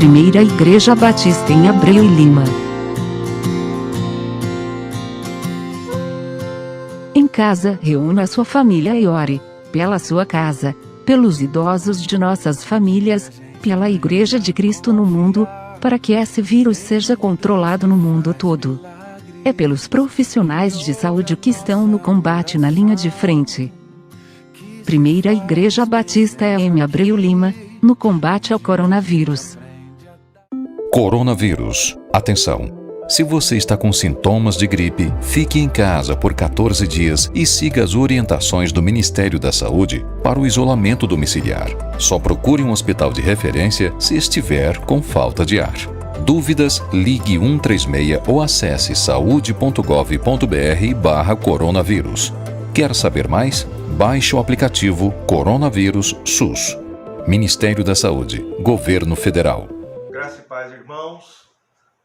Primeira Igreja Batista em Abreu e Lima. Em casa, reúna sua família e ore, pela sua casa, pelos idosos de nossas famílias, pela Igreja de Cristo no mundo, para que esse vírus seja controlado no mundo todo. É pelos profissionais de saúde que estão no combate na linha de frente. Primeira Igreja Batista em Abreu Lima, no combate ao coronavírus. Coronavírus. Atenção! Se você está com sintomas de gripe, fique em casa por 14 dias e siga as orientações do Ministério da Saúde para o isolamento domiciliar. Só procure um hospital de referência se estiver com falta de ar. Dúvidas? Ligue 136 ou acesse saude.gov.br/coronavírus. Quer saber mais? Baixe o aplicativo Coronavírus SUS. Ministério da Saúde, Governo Federal. Graça e paz, irmãos.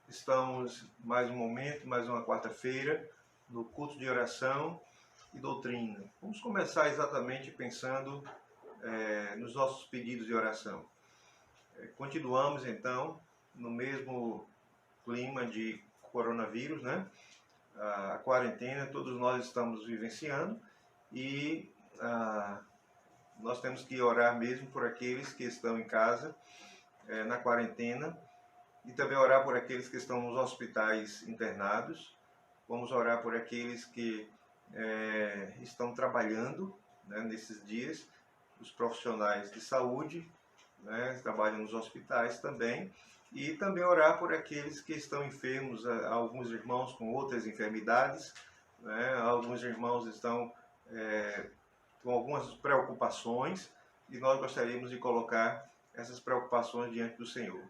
Estamos mais um momento, mais uma quarta-feira, no culto de oração e doutrina. Vamos começar exatamente pensando nos nossos pedidos de oração. Continuamos, então, no mesmo clima de coronavírus, né? A quarentena, todos nós estamos vivenciando e nós temos que orar mesmo por aqueles que estão em casa, na quarentena, e também orar por aqueles que estão nos hospitais internados. Vamos orar por aqueles que estão trabalhando, né, nesses dias, os profissionais de saúde, né, trabalham nos hospitais também, e também orar por aqueles que estão enfermos, alguns irmãos com outras enfermidades, né, alguns irmãos estão com algumas preocupações, e nós gostaríamos de colocar essas preocupações diante do Senhor.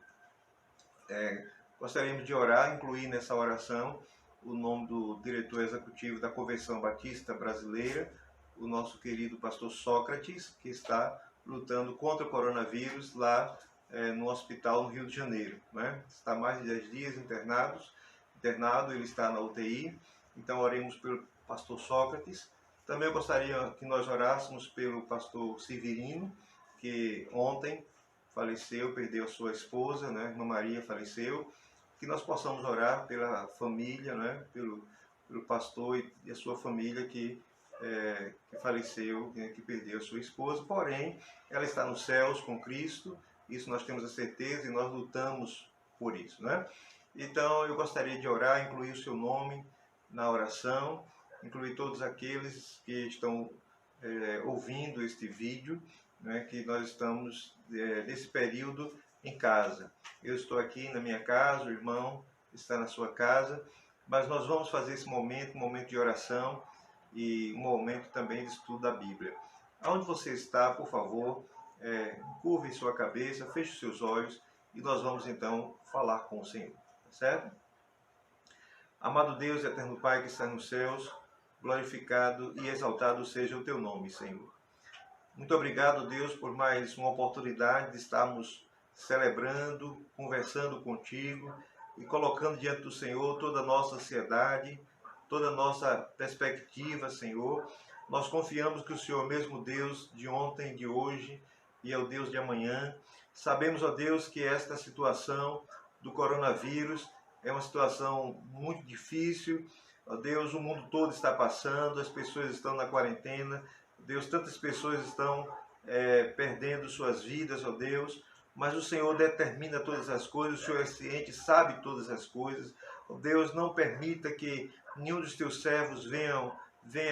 Gostaríamos de orar, incluir nessa oração o nome do diretor executivo da Convenção Batista Brasileira, o nosso querido pastor Sócrates, que está lutando contra o coronavírus lá no hospital no Rio de Janeiro, né? Está há mais de 10 dias internado, ele está na UTI, então oremos pelo pastor Sócrates. Também eu gostaria que nós orássemos pelo pastor Severino, que ontem faleceu, perdeu a sua esposa, né? Irmã Maria faleceu, que nós possamos orar pela família, né? Pelo pastor e a sua família que faleceu, né? Que perdeu a sua esposa, porém, ela está nos céus com Cristo, isso nós temos a certeza e nós lutamos por isso, né? Então, eu gostaria de orar, incluir o seu nome na oração, incluir todos aqueles que estão ouvindo este vídeo, né, que nós estamos nesse período em casa. Eu estou aqui na minha casa, o irmão está na sua casa, mas nós vamos fazer esse momento, um momento de oração e um momento também de estudo da Bíblia. Aonde você está, por favor, curve sua cabeça, feche os seus olhos e nós vamos então falar com o Senhor, tá certo? Amado Deus e eterno Pai que está nos céus, glorificado e exaltado seja o teu nome, Senhor. Muito obrigado, Deus, por mais uma oportunidade de estarmos celebrando, conversando contigo e colocando diante do Senhor toda a nossa ansiedade, toda a nossa perspectiva, Senhor. Nós confiamos que o Senhor é o mesmo Deus de ontem, de hoje e é o Deus de amanhã. Sabemos, ó Deus, que esta situação do coronavírus é uma situação muito difícil. Ó Deus, o mundo todo está passando, as pessoas estão na quarentena. Deus, tantas pessoas estão perdendo suas vidas, ó Deus, mas o Senhor determina todas as coisas, o Senhor é ciente, sabe todas as coisas. Ó Deus, não permita que nenhum dos teus servos venha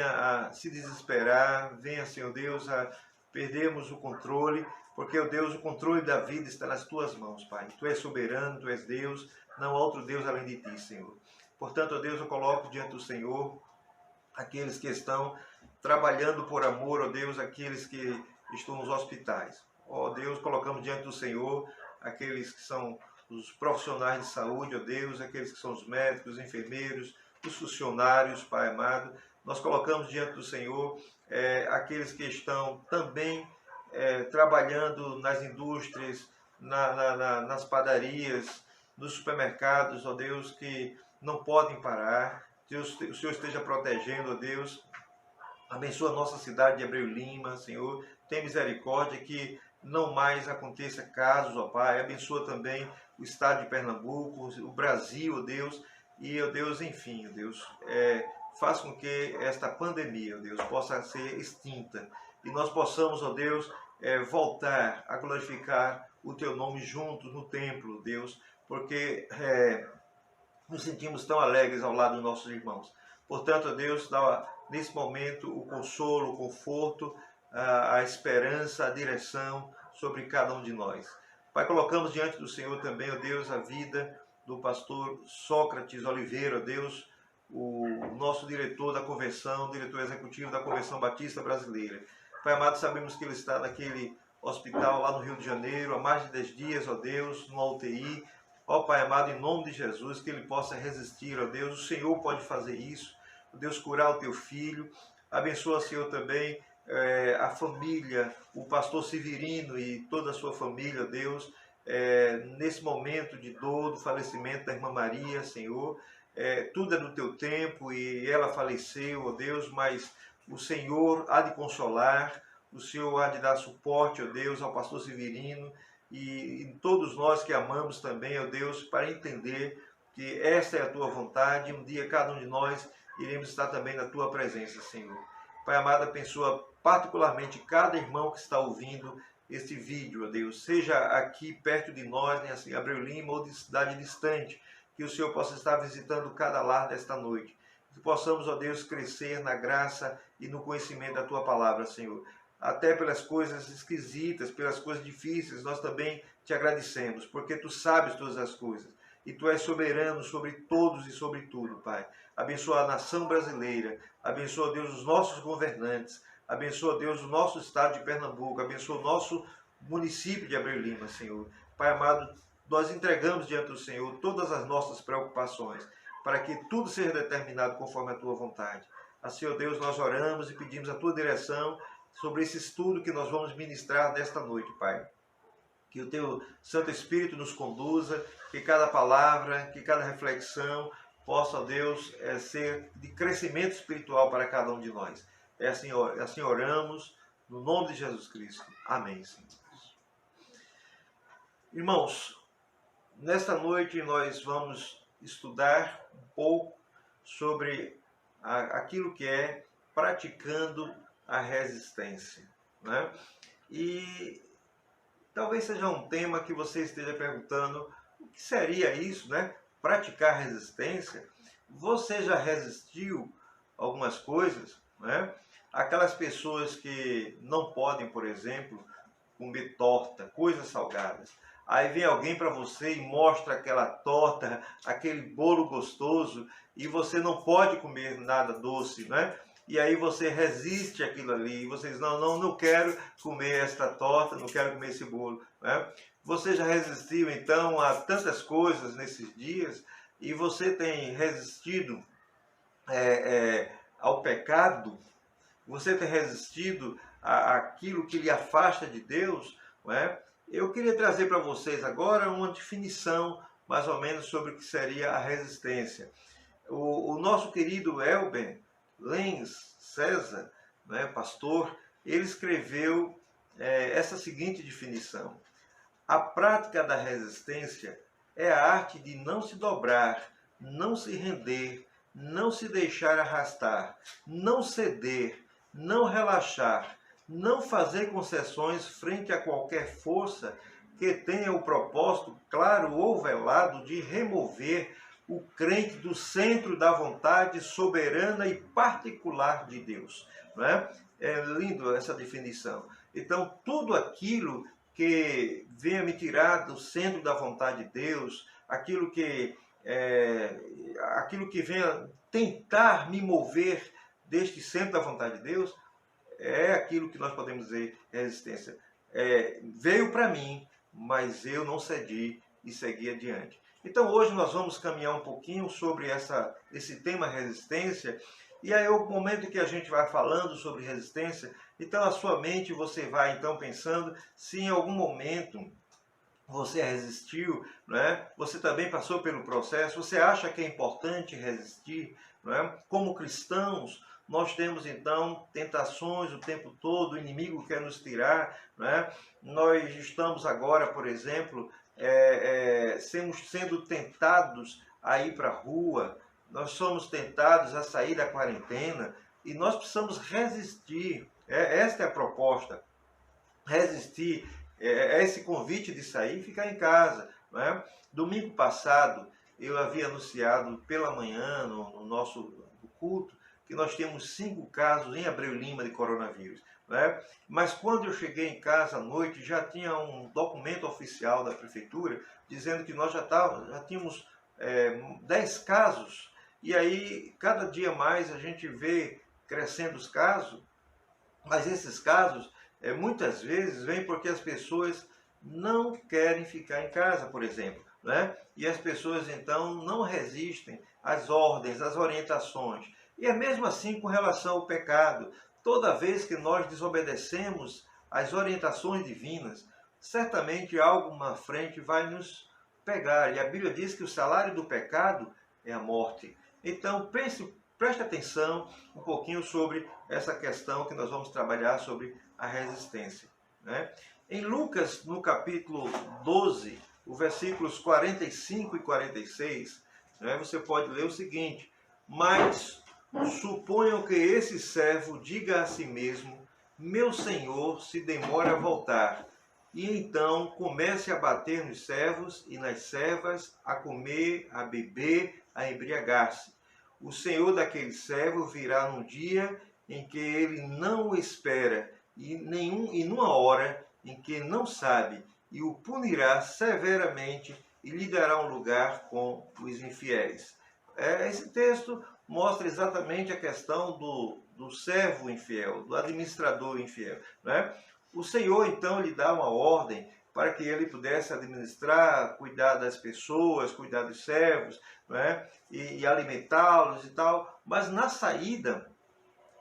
a se desesperar, venha, Senhor Deus, a perdermos o controle, porque, ó Deus, o controle da vida está nas tuas mãos, Pai. Tu és soberano, tu és Deus, não há outro Deus além de ti, Senhor. Portanto, ó Deus, eu coloco diante do Senhor aqueles que estão trabalhando por amor, ó Deus, aqueles que estão nos hospitais. Ó Deus, colocamos diante do Senhor aqueles que são os profissionais de saúde, ó Deus, aqueles que são os médicos, os enfermeiros, os funcionários, Pai amado. Nós colocamos diante do Senhor aqueles que estão também trabalhando nas indústrias, nas padarias, nos supermercados, ó Deus, que não podem parar. Deus, o Senhor esteja protegendo, ó Deus. Abençoa a nossa cidade de Abreu Lima, Senhor. Tem misericórdia que não mais aconteça casos, ó Pai. Abençoa também o estado de Pernambuco, o Brasil, ó Deus, e, ó Deus, enfim, ó Deus, faz com que esta pandemia, ó Deus, possa ser extinta e nós possamos, ó Deus, voltar a glorificar o Teu nome juntos no templo, Deus, porque nos sentimos tão alegres ao lado dos nossos irmãos. Portanto, ó Deus, dá nesse momento o consolo, o conforto, a esperança, a direção sobre cada um de nós. Pai, colocamos diante do Senhor também, ó Deus, a vida do pastor Sócrates Oliveira, ó Deus, o nosso diretor da convenção, diretor executivo da Convenção Batista Brasileira. Pai amado, sabemos que ele está naquele hospital lá no Rio de Janeiro há mais de 10 dias, ó Deus, numa UTI. Ó Pai amado, em nome de Jesus, que ele possa resistir, ó Deus. O Senhor pode fazer isso. Ó Deus, curar o teu filho. Abençoa, Senhor, também a família, o pastor Severino e toda a sua família, ó Deus, nesse momento de dor, do falecimento da irmã Maria, Senhor. Tudo é do teu tempo e ela faleceu, ó Deus, mas o Senhor há de consolar, o Senhor há de dar suporte, ó Deus, ao pastor Severino e todos nós que amamos também, ó Deus, para entender que esta é a tua vontade. Um dia cada um de nós iremos estar também na tua presença, Senhor. Pai amado, abençoa particularmente cada irmão que está ouvindo este vídeo, ó Deus, seja aqui perto de nós, né, assim, Abreu Lima, ou de cidade distante, que o Senhor possa estar visitando cada lar desta noite. Que possamos, ó Deus, crescer na graça e no conhecimento da tua palavra, Senhor. Até pelas coisas esquisitas, pelas coisas difíceis, nós também te agradecemos, porque tu sabes todas as coisas. E tu és soberano sobre todos e sobre tudo, Pai. Abençoa a nação brasileira, abençoa, Deus, os nossos governantes, abençoa, Deus, o nosso estado de Pernambuco, abençoa o nosso município de Abreu Lima, Senhor. Pai amado, nós entregamos diante do Senhor todas as nossas preocupações, para que tudo seja determinado conforme a tua vontade. Assim, ó Deus, nós oramos e pedimos a tua direção sobre esse estudo que nós vamos ministrar nesta noite, Pai. Que o teu Santo Espírito nos conduza, que cada palavra, que cada reflexão possa, ó Deus, ser de crescimento espiritual para cada um de nós. Assim oramos, no nome de Jesus Cristo. Amém, Senhor. Irmãos, nesta noite nós vamos estudar um pouco sobre aquilo que é praticando a resistência, né? E talvez seja um tema que você esteja perguntando, o que seria isso, né? Praticar resistência. Você já resistiu algumas coisas, né? Aquelas pessoas que não podem, por exemplo, comer torta, coisas salgadas. Aí vem alguém para você e mostra aquela torta, aquele bolo gostoso, e você não pode comer nada doce, né? E aí você resiste àquilo ali, e você diz, não quero comer esta torta, não quero comer esse bolo, né? Você já resistiu, então, a tantas coisas nesses dias, e você tem resistido ao pecado, você tem resistido àquilo que lhe afasta de Deus, não é? Eu queria trazer para vocês agora uma definição, mais ou menos, sobre o que seria a resistência. O nosso querido Elben Lenz César, né, pastor, ele escreveu essa seguinte definição: a prática da resistência é a arte de não se dobrar, não se render, não se deixar arrastar, não ceder, não relaxar, não fazer concessões frente a qualquer força que tenha o propósito, claro ou velado, de remover o crente do centro da vontade soberana e particular de Deus. Não é? É lindo essa definição. Então, tudo aquilo que venha me tirar do centro da vontade de Deus, aquilo que venha tentar me mover deste centro da vontade de Deus, é aquilo que nós podemos dizer resistência. Veio para mim, mas eu não cedi e segui adiante. Então hoje nós vamos caminhar um pouquinho sobre esse tema resistência, e aí é o momento que a gente vai falando sobre resistência, então a sua mente você vai então pensando se em algum momento você resistiu, né? Você também passou pelo processo, você acha que é importante resistir, né? Como cristãos, nós temos então tentações o tempo todo, o inimigo quer nos tirar, né? Nós estamos agora, por exemplo, sendo tentados a ir para a rua, nós somos tentados a sair da quarentena e nós precisamos resistir. Esta é a proposta, resistir. Esse convite de sair e ficar em casa, né? Domingo passado eu havia anunciado pela manhã no nosso culto que nós temos 5 casos em Abreu Lima de coronavírus, né? Mas quando eu cheguei em casa à noite, já tinha um documento oficial da prefeitura dizendo que nós já tínhamos 10 casos, e aí cada dia mais a gente vê crescendo os casos, mas esses casos muitas vezes vêm porque as pessoas não querem ficar em casa, por exemplo, né? E as pessoas então não resistem às ordens, às orientações. E é mesmo assim com relação ao pecado. Toda vez que nós desobedecemos às orientações divinas, certamente algo na frente vai nos pegar. E a Bíblia diz que o salário do pecado é a morte. Então preste atenção um pouquinho sobre essa questão que nós vamos trabalhar sobre a resistência, né? Em Lucas, no capítulo 12, os versículos 45 e 46, né, você pode ler o seguinte: mas suponham que esse servo diga a si mesmo, meu senhor se demora a voltar, e então comece a bater nos servos e nas servas, a comer, a beber, a embriagar-se. O senhor daquele servo virá num dia em que ele não o espera, e numa hora em que não sabe, e o punirá severamente e lhe dará um lugar com os infiéis. Esse texto mostra exatamente a questão do servo infiel, do administrador infiel, né? O Senhor então lhe dá uma ordem para que ele pudesse administrar, cuidar das pessoas, cuidar dos servos, né? E alimentá-los e tal, mas na saída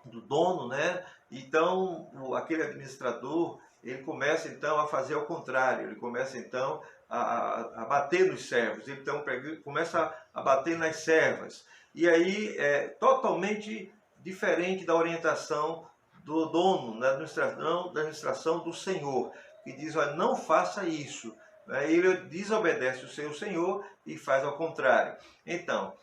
do dono, né? Então aquele administrador, ele começa então a fazer ao contrário, ele começa então a bater nos servos, ele então começa a bater nas servas, e aí é totalmente diferente da orientação do dono, da administração do Senhor, que diz, olha, não faça isso, né? Ele desobedece o seu Senhor e faz ao contrário. Então,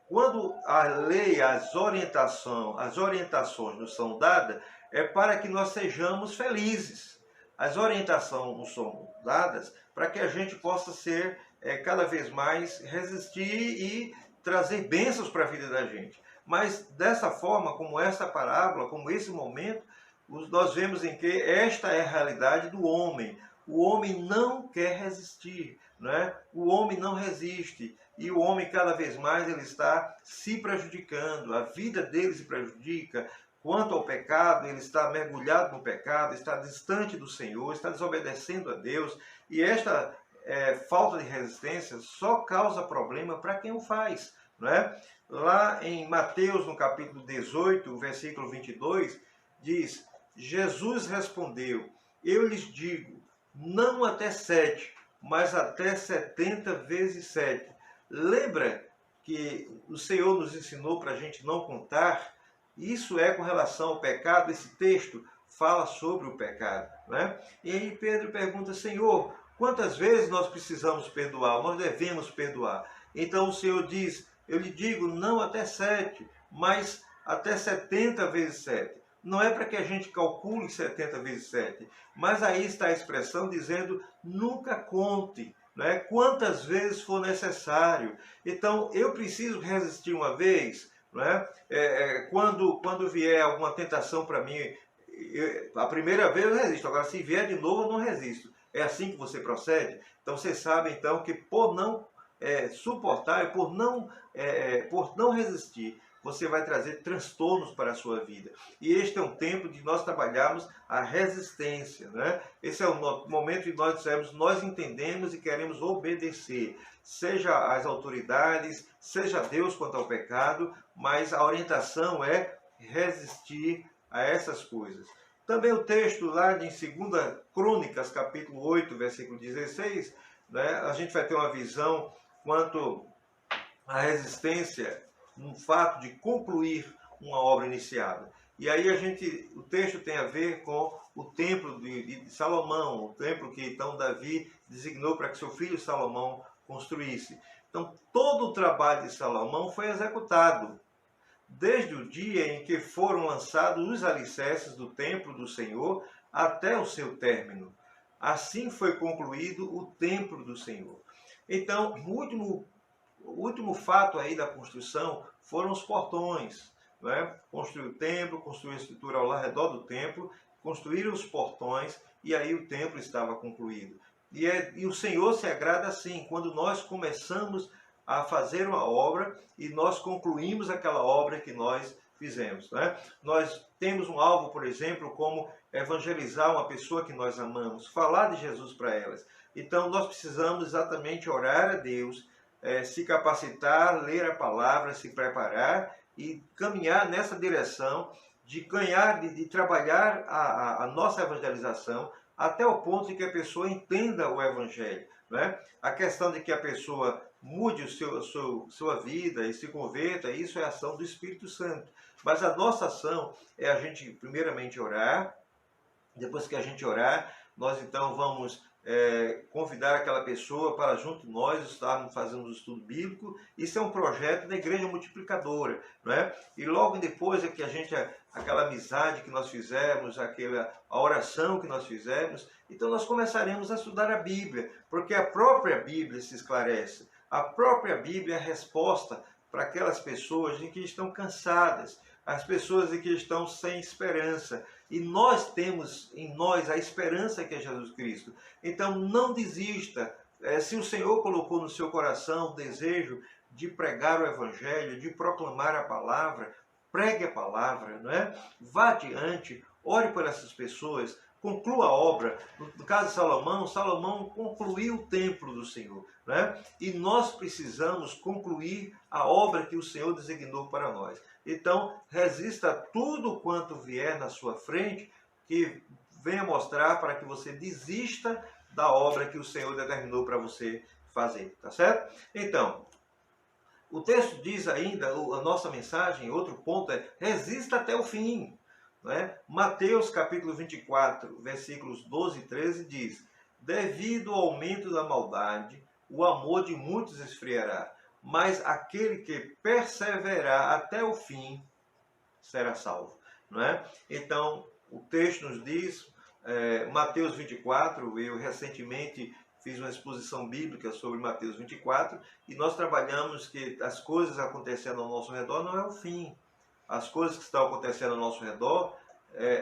quando a lei, as orientações nos são dadas, é para que nós sejamos felizes. As orientações nos são dadas para que a gente possa ser cada vez mais resistir e trazer bênçãos para a vida da gente. Mas dessa forma, como essa parábola, como esse momento, nós vemos em que esta é a realidade do homem. O homem não quer resistir, né? O homem não resiste. E o homem, cada vez mais, ele está se prejudicando. A vida dele se prejudica. Quanto ao pecado, ele está mergulhado no pecado, está distante do Senhor, está desobedecendo a Deus. E esta falta de resistência só causa problema para quem o faz, né? Lá em Mateus, no capítulo 18, versículo 22, diz, Jesus respondeu, eu lhes digo, não até 7, mas até 70 vezes 7. Lembra que o Senhor nos ensinou para a gente não contar? Isso é com relação ao pecado, esse texto fala sobre o pecado, né? E aí Pedro pergunta, Senhor, quantas vezes nós precisamos perdoar? Nós devemos perdoar. Então o Senhor diz, eu lhe digo, não até 7, mas até 70 vezes 7. Não é para que a gente calcule 70 vezes 7, mas aí está a expressão dizendo, nunca conte, né? Quantas vezes for necessário. Então eu preciso resistir uma vez, né? Quando vier alguma tentação para mim, a primeira vez eu resisto, agora se vier de novo eu não resisto. É assim que você procede? Então você sabe então que por não suportar e por não resistir, você vai trazer transtornos para a sua vida. E este é um tempo de nós trabalharmos a resistência, né? Esse é o momento de nós dizermos, nós entendemos e queremos obedecer, seja às autoridades, seja a Deus quanto ao pecado, mas a orientação é resistir a essas coisas. Também o texto lá em 2 Crônicas, capítulo 8, versículo 16, né, a gente vai ter uma visão quanto à resistência, no fato de concluir uma obra iniciada. E aí o texto tem a ver com o templo de Salomão, o templo que então Davi designou para que seu filho Salomão construísse. Então todo o trabalho de Salomão foi executado, desde o dia em que foram lançados os alicerces do templo do Senhor até o seu término. Assim foi concluído o templo do Senhor. Então, o último fato aí da construção foram os portões. Né? Construir o templo, construir a estrutura ao redor do templo, construir os portões, e aí o templo estava concluído. E o Senhor se agrada assim, quando nós começamos a fazer uma obra e nós concluímos aquela obra que nós fizemos. Né? Nós temos um alvo, por exemplo, como evangelizar uma pessoa que nós amamos, falar de Jesus para elas. Então nós precisamos exatamente orar a Deus, se capacitar, ler a palavra, se preparar e caminhar nessa direção de ganhar, de trabalhar a nossa evangelização até o ponto de que a pessoa entenda o evangelho. Né? A questão de que a pessoa mude sua vida e se converta, isso é ação do Espírito Santo. Mas a nossa ação é a gente primeiramente orar. Depois que a gente orar, nós então vamos convidar aquela pessoa para junto de nós estarmos fazendo o estudo bíblico. Isso é um projeto da Igreja Multiplicadora, né? E logo depois é que aquela amizade que nós fizemos, a oração que nós fizemos, então nós começaremos a estudar a Bíblia, porque a própria Bíblia se esclarece. A própria Bíblia é a resposta para aquelas pessoas que estão cansadas, as pessoas que estão sem esperança. E nós temos em nós a esperança que é Jesus Cristo. Então não desista. Se o Senhor colocou no seu coração o desejo de pregar o Evangelho, de proclamar a palavra, pregue a palavra, não é? Vá adiante, ore por essas pessoas, conclua a obra. No caso de Salomão, Salomão concluiu o templo do Senhor, né? E nós precisamos concluir a obra que o Senhor designou para nós. Então, resista a tudo quanto vier na sua frente, que venha mostrar para que você desista da obra que o Senhor determinou para você fazer, tá certo? Então, o texto diz ainda, a nossa mensagem, outro ponto é, resista até o fim. Né? Mateus capítulo 24, versículos 12 e 13 diz: devido ao aumento da maldade, o amor de muitos esfriará, mas aquele que perseverar até o fim será salvo. Não é? Então, o texto nos diz, Mateus 24, eu recentemente fiz uma exposição bíblica sobre Mateus 24, e nós trabalhamos que as coisas acontecendo ao nosso redor não é o fim. As coisas que estão acontecendo ao nosso redor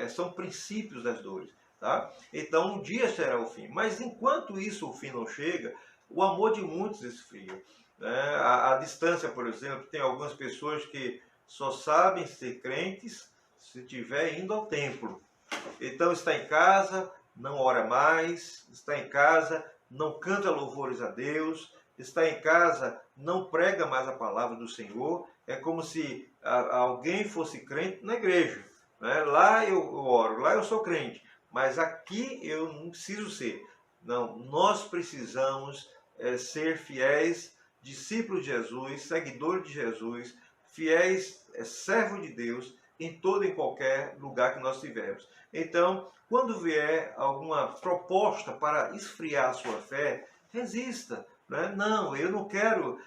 são princípios das dores. Tá? Então um dia será o fim. Mas enquanto isso o fim não chega, o amor de muitos esfria. Né? A distância, por exemplo, tem algumas pessoas que só sabem ser crentes se estiver indo ao templo. Então está em casa, não ora mais, está em casa, não canta louvores a Deus, está em casa, não prega mais a palavra do Senhor. É como se alguém fosse crente na igreja. Né? Lá eu oro, lá eu sou crente, mas aqui eu não preciso ser. Não, nós precisamos ser fiéis, discípulos de Jesus, seguidores de Jesus, fiéis servos de Deus em todo e qualquer lugar que nós estivermos. Então, quando vier alguma proposta para esfriar a sua fé, resista. Né? Não, eu não quero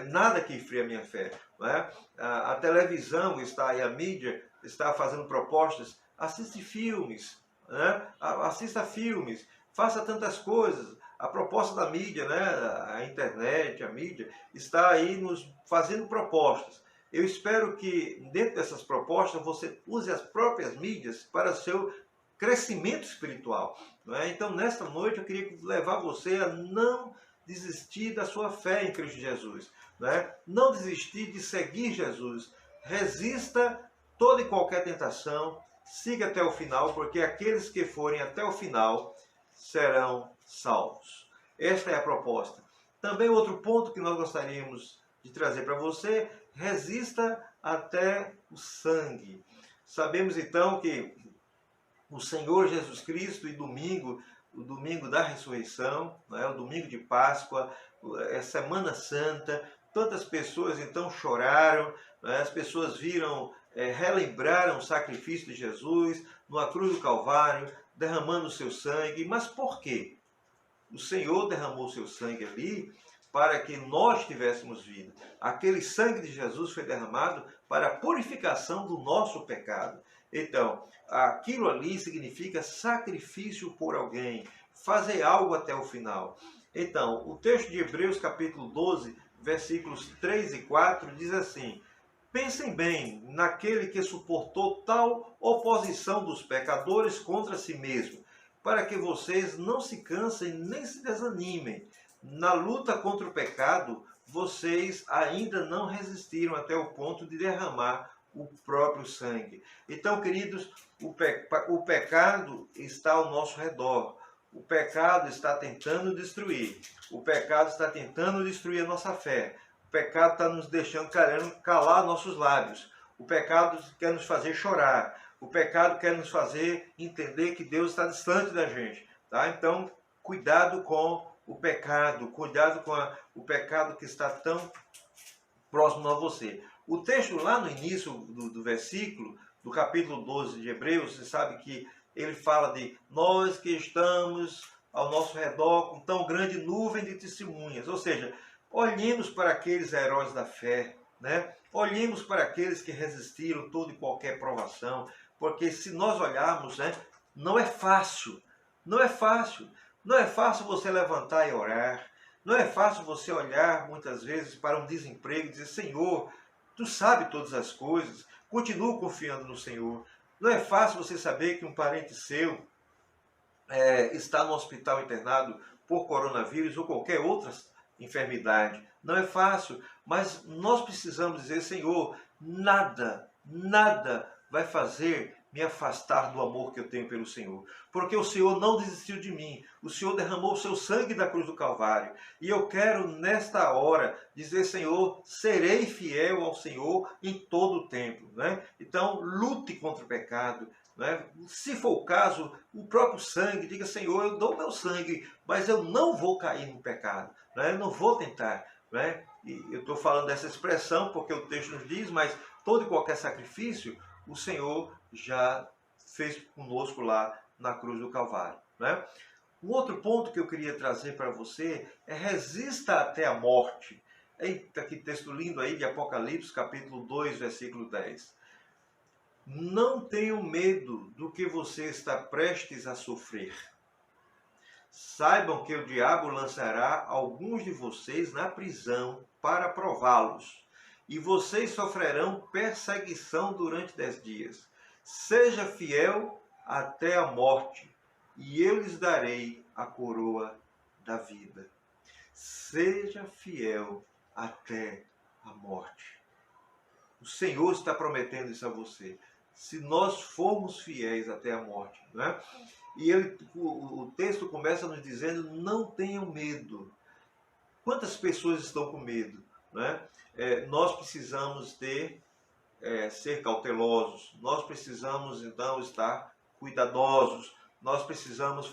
nada que esfrie a minha fé. Né? A televisão está aí, a mídia está fazendo propostas. Assista filmes, né? Assista filmes, faça tantas coisas. A proposta da mídia, né? A internet, a mídia, está aí nos fazendo propostas. Eu espero que dentro dessas propostas você use as próprias mídias para seu crescimento espiritual. Né? Então, nesta noite, eu queria levar você a não desistir da sua fé em Cristo Jesus. Né? Não desistir de seguir Jesus. Resista toda e qualquer tentação. Siga até o final, porque aqueles que forem até o final serão salvos. Esta é a proposta. Também outro ponto que nós gostaríamos de trazer para você: resista até o sangue. Sabemos então que o Senhor Jesus Cristo e domingo, o domingo da ressurreição, né, o domingo de Páscoa, a Semana Santa, tantas pessoas então choraram, né, as pessoas viram relembraram o sacrifício de Jesus numa cruz do Calvário, derramando o seu sangue. Mas por quê? O Senhor derramou o seu sangue ali para que nós tivéssemos vida. Aquele sangue de Jesus foi derramado para a purificação do nosso pecado. Então, aquilo ali significa sacrifício por alguém, fazer algo até o final. Então, o texto de Hebreus capítulo 12, versículos 3 e 4 diz assim: pensem bem naquele que suportou tal oposição dos pecadores contra si mesmo, para que vocês não se cansem nem se desanimem. Na luta contra o pecado, vocês ainda não resistiram até o ponto de derramar o próprio sangue. Então, queridos, o pecado está ao nosso redor. O pecado está tentando destruir. O pecado está tentando destruir a nossa fé. O pecado está nos deixando, querendo calar nossos lábios. O pecado quer nos fazer chorar. O pecado quer nos fazer entender que Deus está distante da gente. Tá? Então, cuidado com o pecado. Cuidado com o pecado que está tão próximo a você. O texto lá no início do versículo, do capítulo 12 de Hebreus, você sabe que ele fala de nós que estamos ao nosso redor com tão grande nuvem de testemunhas. Ou seja, olhemos para aqueles heróis da fé, né? Olhemos para aqueles que resistiram toda e qualquer provação, porque se nós olharmos, né, não é fácil, não é fácil. Não é fácil você levantar e orar, não é fácil você olhar muitas vezes para um desemprego e dizer: Senhor, Tu sabe todas as coisas, continuo confiando no Senhor. Não é fácil você saber que um parente seu está no hospital internado por coronavírus ou qualquer outra enfermidade. Não é fácil, mas nós precisamos dizer: Senhor, nada vai fazer me afastar do amor que eu tenho pelo Senhor. Porque o Senhor não desistiu de mim. O Senhor derramou o seu sangue da cruz do Calvário. E eu quero, nesta hora, dizer: Senhor, serei fiel ao Senhor em todo o tempo. Né? Então, lute contra o pecado. Né? Se for o caso, o próprio sangue, diga: Senhor, eu dou meu sangue, mas eu não vou cair no pecado. Né? Eu não vou tentar. Né? E eu estou falando dessa expressão porque o texto nos diz, mas todo e qualquer sacrifício, o Senhor já fez conosco lá na cruz do Calvário. Né? Um outro ponto que eu queria trazer para você é: resista até a morte. Eita, que texto lindo aí de Apocalipse, capítulo 2, versículo 10. Não tenham medo do que você está prestes a sofrer. Saibam que o diabo lançará alguns de vocês na prisão para prová-los, e vocês sofrerão perseguição durante 10 dias. Seja fiel até a morte, e eu lhes darei a coroa da vida. Seja fiel até a morte. O Senhor está prometendo isso a você. Se nós formos fiéis até a morte, né? E o texto começa nos dizendo: não tenham medo. Quantas pessoas estão com medo? Né? Nós precisamos ser cautelosos, nós precisamos então estar cuidadosos, nós precisamos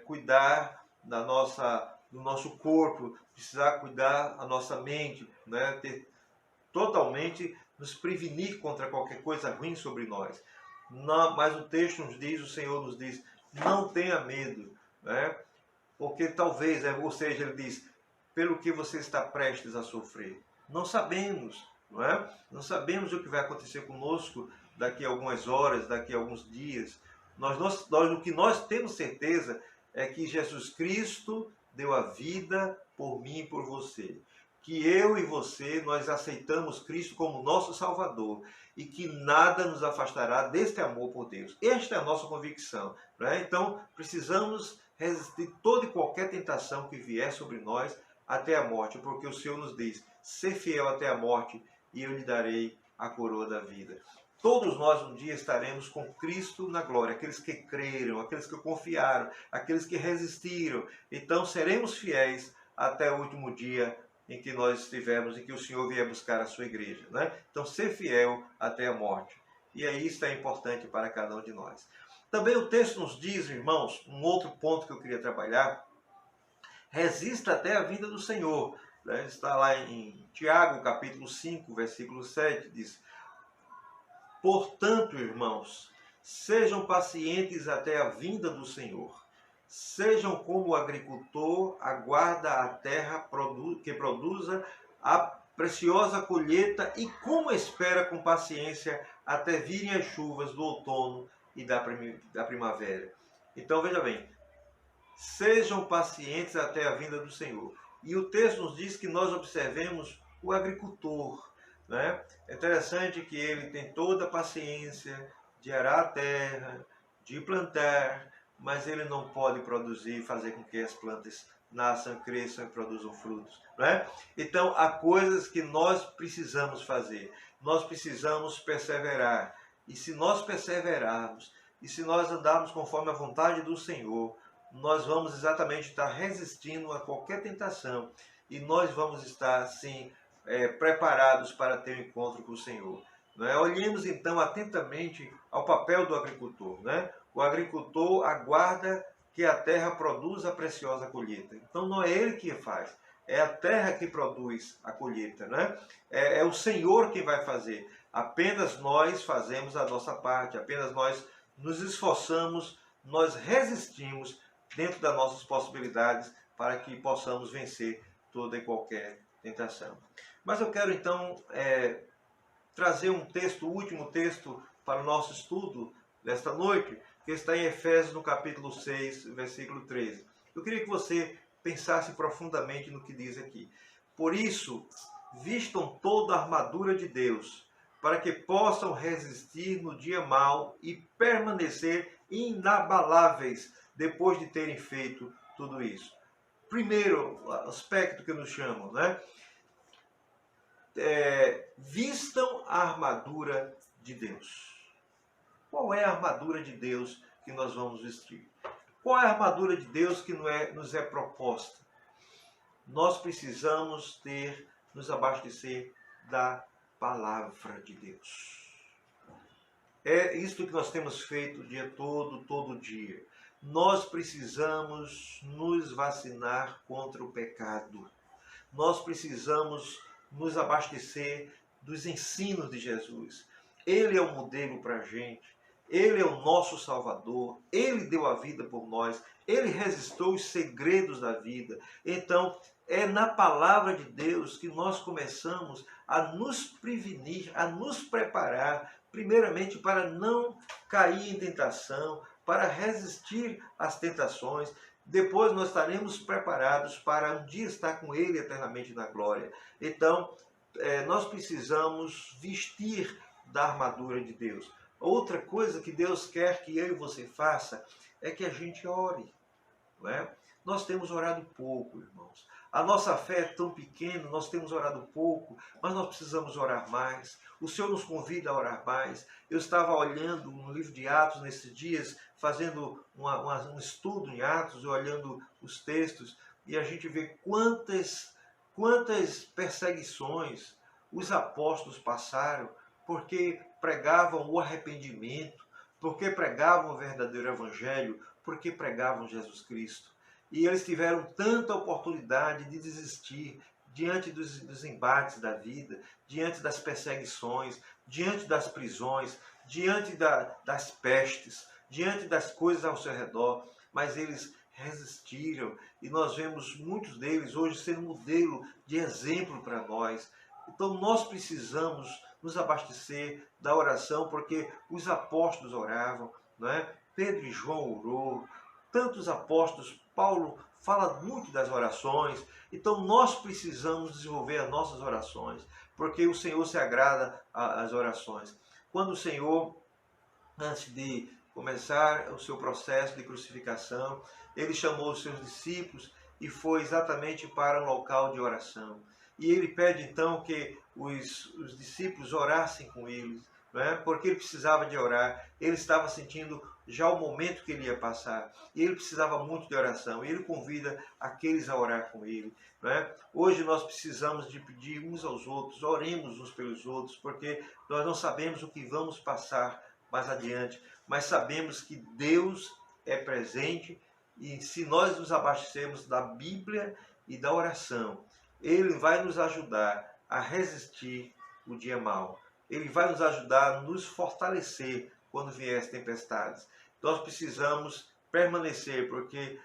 cuidar do nosso corpo, precisar cuidar da nossa mente, né? Totalmente nos prevenir contra qualquer coisa ruim sobre nós. Não, mas o texto nos diz, o Senhor nos diz: não tenha medo, né? Porque talvez, ou seja, ele diz: pelo que você está prestes a sofrer. Não sabemos, não é? Não sabemos o que vai acontecer conosco daqui a algumas horas, daqui a alguns dias. O que nós temos certeza é que Jesus Cristo deu a vida por mim e por você. Que eu e você, nós aceitamos Cristo como nosso Salvador e que nada nos afastará deste amor por Deus. Esta é a nossa convicção. Né? Então, precisamos resistir toda e qualquer tentação que vier sobre nós até a morte, porque o Senhor nos diz: ser fiel até a morte e eu lhe darei a coroa da vida. Todos nós um dia estaremos com Cristo na glória, aqueles que creram, aqueles que confiaram, aqueles que resistiram. Então seremos fiéis até o último dia em que nós estivermos, em que o Senhor vier buscar a sua igreja. Né? Então, ser fiel até a morte. E aí isso é importante para cada um de nós. Também o texto nos diz, irmãos, um outro ponto que eu queria trabalhar: resista até a vinda do Senhor. Né? Está lá em Tiago, capítulo 5, versículo 7, diz: Portanto, irmãos, sejam pacientes até a vinda do Senhor. Sejam como o agricultor aguarda a terra que produza a preciosa colheita e como espera com paciência até virem as chuvas do outono e da primavera. Então, veja bem, sejam pacientes até a vinda do Senhor. E o texto nos diz que nós observemos o agricultor, né? É interessante que ele tem toda a paciência de arar a terra, de plantar, mas ele não pode produzir, fazer com que as plantas nasçam, cresçam e produzam frutos, né? Então, há coisas que nós precisamos fazer. Nós precisamos perseverar. E se nós perseverarmos, e se nós andarmos conforme a vontade do Senhor, nós vamos exatamente estar resistindo a qualquer tentação. E nós vamos estar, sim, preparados para ter um encontro com o Senhor. Né? Olhemos então atentamente ao papel do agricultor. Né? O agricultor aguarda que a terra produza a preciosa colheita. Então não é ele que faz, é a terra que produz a colheita. Né? É o Senhor quem vai fazer. Apenas nós fazemos a nossa parte, apenas nós nos esforçamos, nós resistimos dentro das nossas possibilidades para que possamos vencer toda e qualquer tentação. Mas eu quero então trazer um texto, o último texto para o nosso estudo desta noite, que está em Efésios no capítulo 6, versículo 13. Eu queria que você pensasse profundamente no que diz aqui. Por isso, vistam toda a armadura de Deus, para que possam resistir no dia mau e permanecer inabaláveis depois de terem feito tudo isso. Primeiro aspecto que nos chamam, né? Vistam a armadura de Deus. Qual é a armadura de Deus que nós vamos vestir? Qual é a armadura de Deus que nos é proposta? Nós precisamos nos abastecer da palavra de Deus. É isto que nós temos feito o dia todo dia. Nós precisamos nos vacinar contra o pecado. Nós precisamos nos abastecer dos ensinos de Jesus. Ele é o modelo para a gente. Ele é o nosso Salvador. Ele deu a vida por nós. Ele resistiu os segredos da vida. Então, é na palavra de Deus que nós começamos a nos prevenir, a nos preparar, primeiramente para não cair em tentação, para resistir às tentações. Depois nós estaremos preparados para um dia estar com Ele eternamente na glória. Então, nós precisamos vestir da armadura de Deus. Outra coisa que Deus quer que eu e você faça é que a gente ore. Não é? Nós temos orado pouco, irmãos. A nossa fé é tão pequena, nós temos orado pouco, mas nós precisamos orar mais. O Senhor nos convida a orar mais. Eu estava olhando no livro de Atos nesses dias, fazendo um estudo em Atos, olhando os textos, e a gente vê quantas perseguições os apóstolos passaram, porque pregavam o arrependimento, porque pregavam o verdadeiro evangelho, porque pregavam Jesus Cristo. E eles tiveram tanta oportunidade de desistir diante dos embates da vida, diante das perseguições, diante das prisões, diante das pestes, diante das coisas ao seu redor, mas eles resistiram. E nós vemos muitos deles hoje sendo modelo de exemplo para nós. Então nós precisamos nos abastecer da oração, porque os apóstolos oravam, não é? Pedro e João orou, tantos apóstolos, Paulo fala muito das orações. Então nós precisamos desenvolver as nossas orações, porque o Senhor se agrada às orações. Quando o Senhor, antes de começar o seu processo de crucificação, ele chamou os seus discípulos e foi exatamente para um local de oração. E ele pede então que os discípulos orassem com ele, não é? Porque ele precisava de orar, ele estava sentindo já o momento que ele ia passar, e ele precisava muito de oração, e ele convida aqueles a orar com ele. Não é? Hoje nós precisamos de pedir uns aos outros, oremos uns pelos outros, porque nós não sabemos o que vamos passar mais adiante, mas sabemos que Deus é presente, e se nós nos abastecermos da Bíblia e da oração, Ele vai nos ajudar a resistir o dia mau. Ele vai nos ajudar, nos fortalecer quando vier as tempestades. Nós precisamos permanecer, porque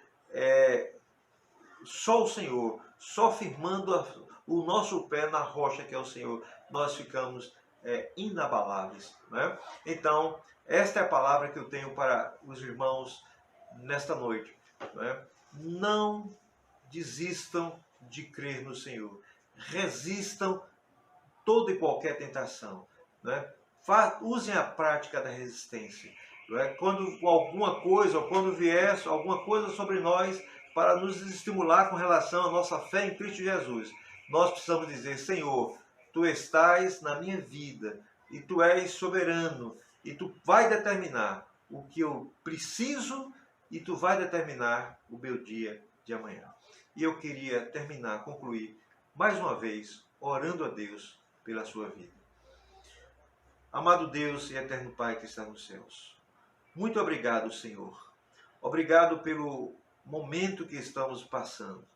só o Senhor, só firmando o nosso pé na rocha que é o Senhor, nós ficamos inabaláveis. Né? Então, esta é a palavra que eu tenho para os irmãos nesta noite. Né? Não desistam de crer no Senhor. Resistam toda e qualquer tentação. Né? Usem a prática da resistência. Né? Quando alguma coisa, ou quando vier alguma coisa sobre nós para nos estimular com relação à nossa fé em Cristo Jesus, nós precisamos dizer: Senhor, Tu estás na minha vida e Tu és soberano e Tu vai determinar o que eu preciso e Tu vai determinar o meu dia de amanhã. E eu queria concluir mais uma vez orando a Deus pela sua vida. Amado Deus e eterno Pai que está nos céus, muito obrigado, Senhor. Obrigado pelo momento que estamos passando.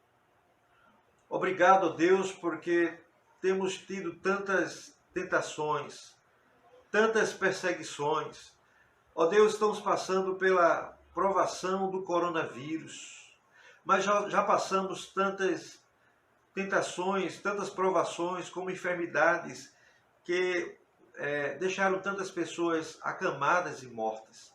Obrigado, Deus, porque temos tido tantas tentações, tantas perseguições. Ó Deus, estamos passando pela provação do coronavírus, mas já passamos tantas tentações, tantas provações, como enfermidades que deixaram tantas pessoas acamadas e mortas.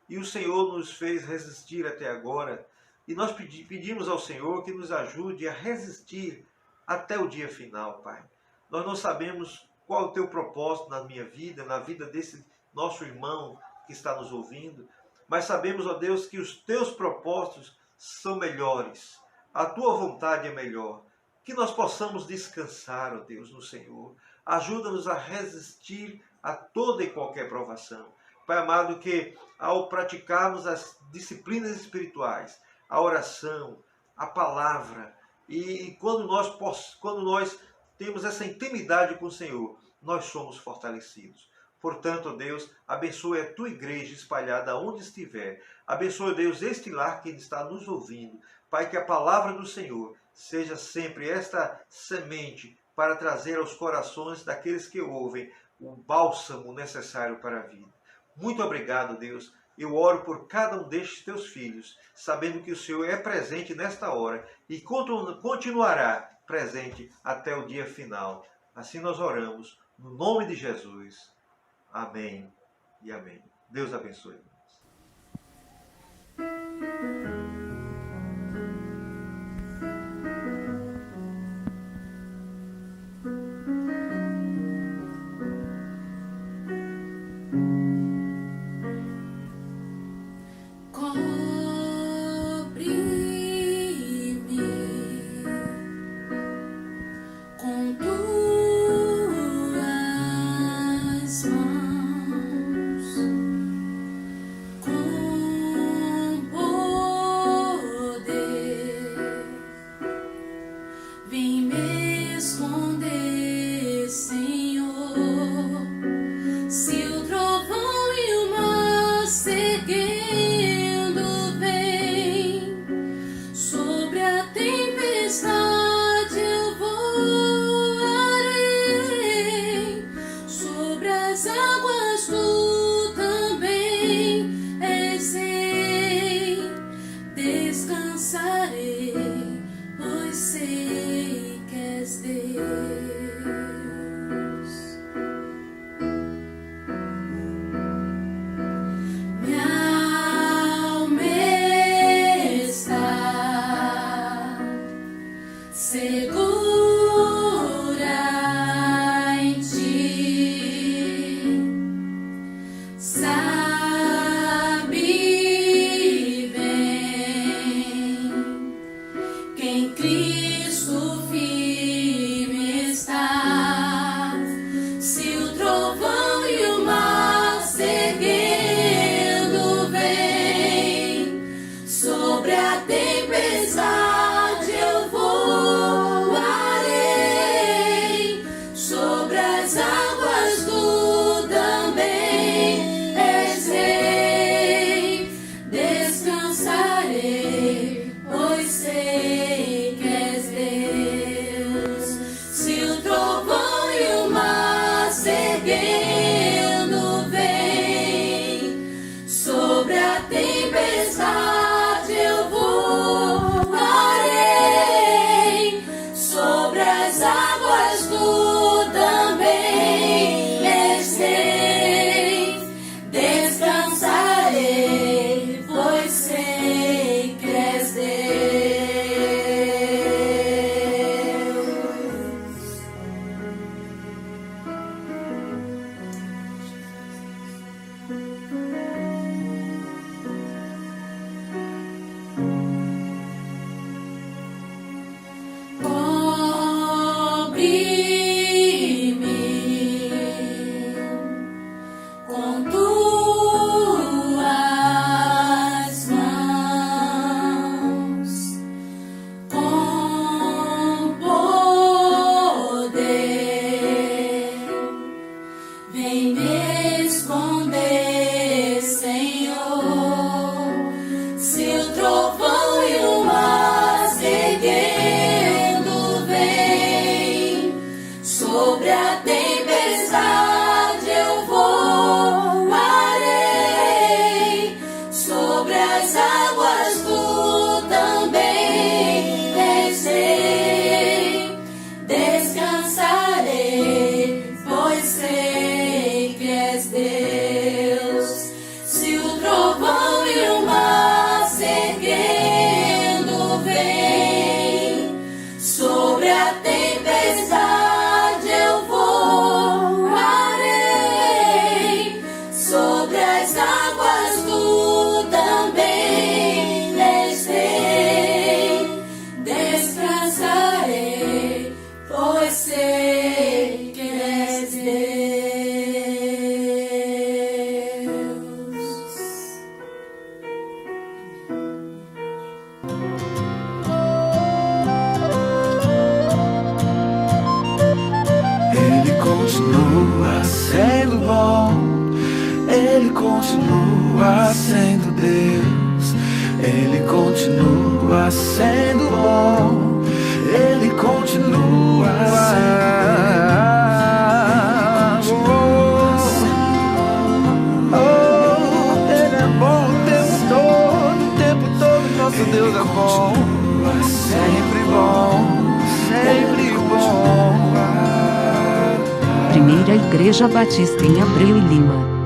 E o Senhor nos fez resistir até agora. E nós pedimos ao Senhor que nos ajude a resistir até o dia final, Pai. Nós não sabemos qual é o Teu propósito na minha vida, na vida desse nosso irmão que está nos ouvindo, mas sabemos, ó Deus, que os Teus propósitos são melhores. A Tua vontade é melhor. Que nós possamos descansar, ó Deus, no Senhor. Ajuda-nos a resistir a toda e qualquer provação. Pai amado, que ao praticarmos as disciplinas espirituais, a oração, a palavra, e quando nós temos essa intimidade com o Senhor, nós somos fortalecidos. Portanto, ó Deus, abençoe a Tua igreja espalhada onde estiver. Abençoe, Deus, este lar que está nos ouvindo. Pai, que a palavra do Senhor seja sempre esta semente para trazer aos corações daqueles que ouvem o bálsamo necessário para a vida. Muito obrigado, Deus. Eu oro por cada um destes Teus filhos, sabendo que o Senhor é presente nesta hora e continuará presente até o dia final. Assim nós oramos, no nome de Jesus. Amém e amém. Deus abençoe. Sobre a tempestade eu vou sendo bom, Ele continua sendo Deus, Ele continua sendo bom, Ele continua sendo Ele é bom o tempo todo, nosso Deus é bom, sempre bom, sempre bom. Primeira Igreja Batista em Abreu e Lima.